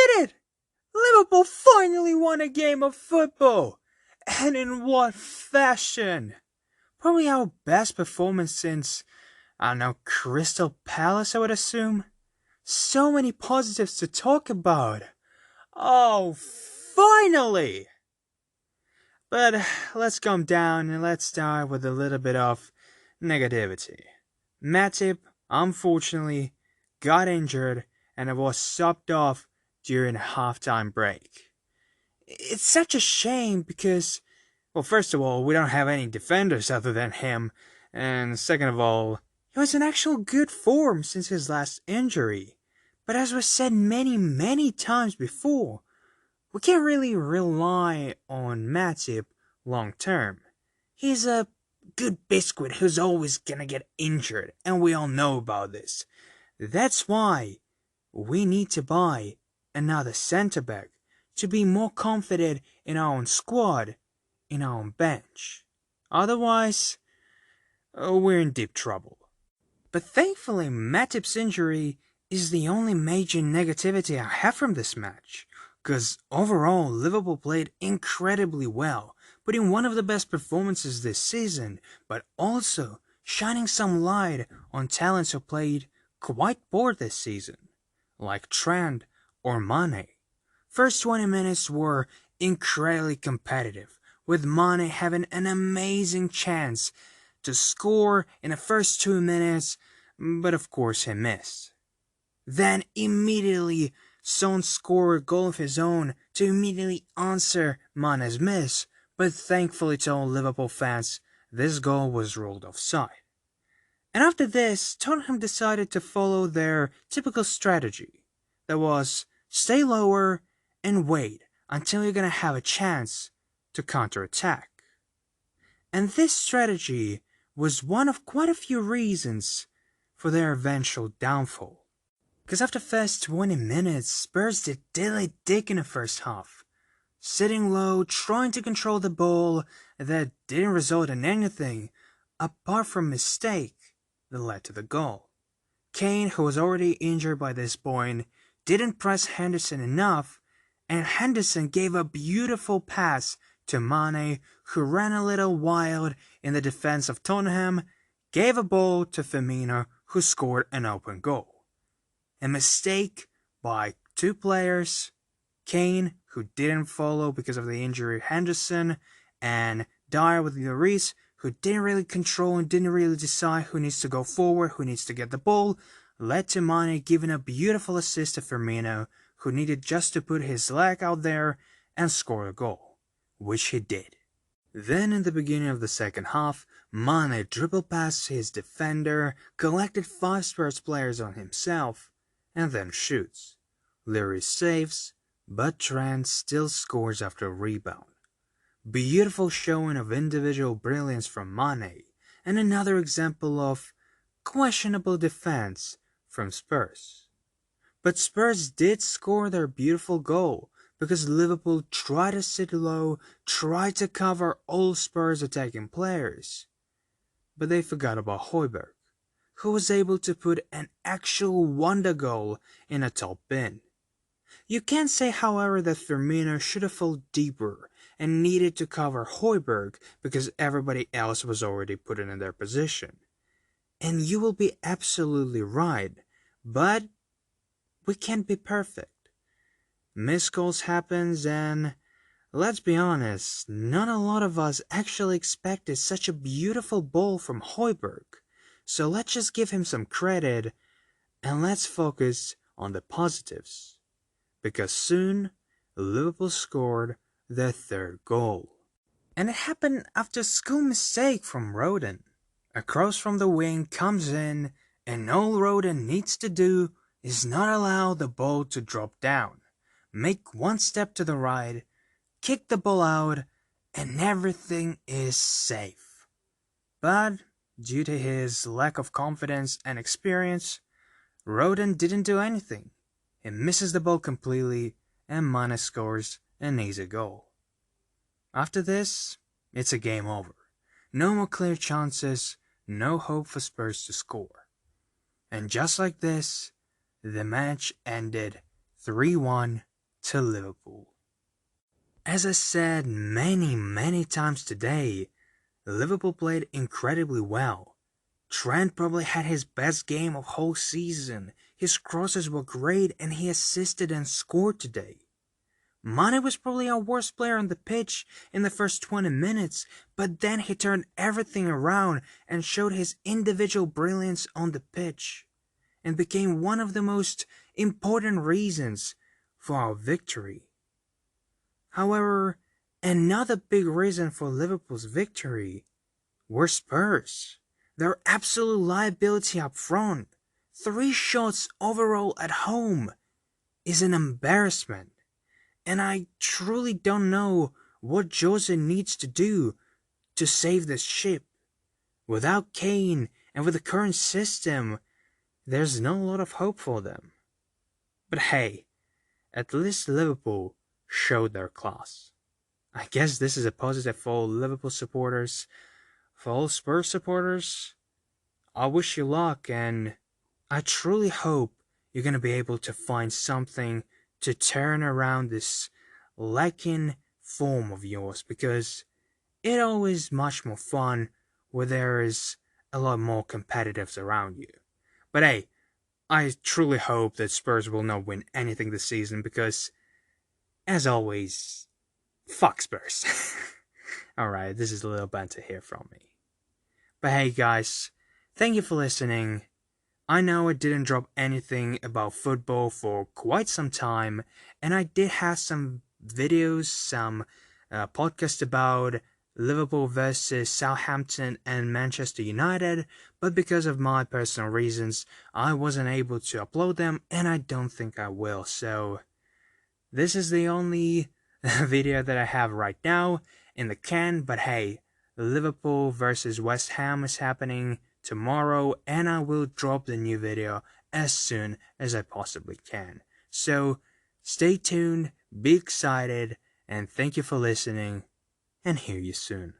did it! Liverpool finally won a game of football! And in what fashion! Probably our best performance since, I don't know, Crystal Palace, I would assume. So many positives to talk about. Oh, finally! But let's calm down and let's start with a little bit of negativity. Matip, unfortunately, got injured and was subbed off during a halftime break. It's such a shame because, well, first of all, we don't have any defenders other than him, and second of all, he was in actual good form since his last injury. But as was said many times before, we can't really rely on Matip long term. He's a good biscuit who's always gonna get injured, and we all know about this. That's why we need to buy another centre back to be more confident in our own squad, in our own bench. Otherwise, we're in deep trouble. But thankfully, Matip's injury is the only major negativity I have from this match, because overall, Liverpool played incredibly well, putting one of the best performances this season, but also shining some light on talents who played quite poor this season, like Trent or Mane. First 20 minutes were incredibly competitive, with Mane having an amazing chance to score in the first 2 minutes, but of course he missed. Then immediately Son scored a goal of his own to immediately answer Mane's miss, but thankfully to all Liverpool fans, this goal was ruled offside. And after this, Tottenham decided to follow their typical strategy. That was, stay lower and wait until you're going to have a chance to counterattack. And this strategy was one of quite a few reasons for their eventual downfall. Because after the first 20 minutes, Spurs did dilly dick in the first half. Sitting low, trying to control the ball, that didn't result in anything, apart from a mistake that led to the goal. Kane, who was already injured by this point, didn't press Henderson enough, and Henderson gave a beautiful pass to Mane, who ran a little wild in the defense of Tottenham, gave a ball to Firmino, who scored an open goal. A mistake by two players, Kane, who didn't follow because of the injury of Henderson, and Dyer with Lloris, who didn't really control and didn't really decide who needs to go forward, who needs to get the ball, led to Mane giving a beautiful assist to Firmino, who needed just to put his leg out there and score a goal, which he did. Then in the beginning of the second half, Mane dribbled past his defender, collected 5 Spurs players on himself, and then shoots. Lloris saves, but Trent still scores after a rebound. Beautiful showing of individual brilliance from Mane, and another example of questionable defense from Spurs. But Spurs did score their beautiful goal, because Liverpool tried to sit low, tried to cover all Spurs attacking players. But they forgot about Højbjerg, who was able to put an actual wonder goal in a top bin. You can say, however, that Firmino should have fallen deeper and needed to cover Højbjerg because everybody else was already put in their position. And you will be absolutely right, but we can't be perfect. Missed goals happens, and let's be honest, not a lot of us actually expected such a beautiful ball from Højbjerg. So let's just give him some credit, and let's focus on the positives. Because soon, Liverpool scored their 3rd goal. And it happened after a school mistake from Rodon. A cross from the wing comes in, and all Rodon needs to do is not allow the ball to drop down. Make one step to the right, kick the ball out, and everything is safe. But due to his lack of confidence and experience, Rodon didn't do anything. He misses the ball completely, and Mane scores an easy goal. After this, it's a game over. No more clear chances, no hope for Spurs to score. And just like this, the match ended 3-1 to Liverpool. As I said many times today, Liverpool played incredibly well. Trent probably had his best game of whole season. His crosses were great and he assisted and scored today. Mane was probably our worst player on the pitch in the first 20 minutes, but then he turned everything around and showed his individual brilliance on the pitch, and became one of the most important reasons for our victory. However, another big reason for Liverpool's victory were Spurs. Their absolute liability up front, 3 shots overall at home, is an embarrassment. And I truly don't know what Jose needs to do to save this ship. Without Kane and with the current system, there's not a lot of hope for them. But hey, at least Liverpool showed their class. I guess this is a positive for all Liverpool supporters. For all Spurs supporters, I wish you luck, and I truly hope you're going to be able to find something to turn around this lacking form of yours, because it always much more fun where there is a lot more competitives around you. But hey, I truly hope that Spurs will not win anything this season because, as always, fuck Spurs. Alright, this is a little banter here from me. But hey guys, thank you for listening. I know I didn't drop anything about football for quite some time, and I did have some videos, some podcasts about Liverpool versus Southampton and Manchester United, but because of my personal reasons, I wasn't able to upload them, and I don't think I will. So, this is the only video that I have right now in the can, but hey, Liverpool versus West Ham is happening tomorrow, and I will drop the new video as soon as I possibly can. So, stay tuned, be excited, and thank you for listening, and hear you soon.